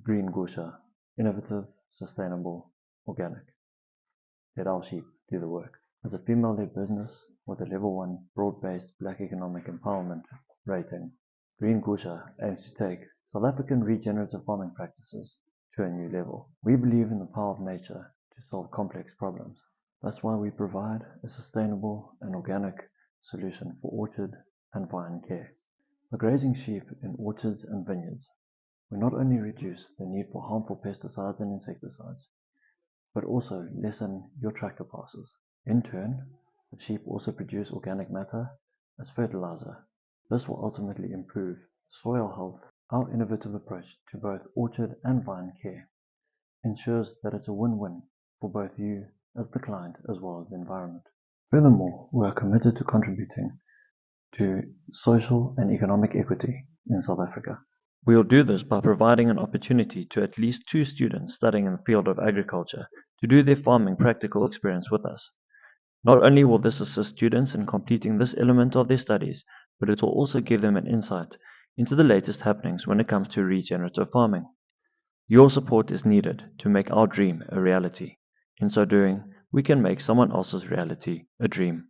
Green Gusha, innovative, sustainable, organic. Let our sheep do the work. As a female-led business with a level 1 broad-based Black economic empowerment rating, Green Gusha aims to take South African regenerative farming practices to a new level. We believe in the power of nature to solve complex problems. That's why we provide a sustainable and organic solution for orchard and vine care. By grazing sheep in orchards and vineyards, we not only reduce the need for harmful pesticides and insecticides, but also lessen your tractor passes. In turn, the sheep also produce organic matter as fertilizer. This will ultimately improve soil health. Our innovative approach to both orchard and vine care ensures that it's a win-win for both you as the client as well as the environment. Furthermore, we are committed to contributing to social and economic equity in South Africa. We will do this by providing an opportunity to at least 2 students studying in the field of agriculture to do their farming practical experience with us. Not only will this assist students in completing this element of their studies, but it will also give them an insight into the latest happenings when it comes to regenerative farming. Your support is needed to make our dream a reality. In so doing, we can make someone else's reality a dream.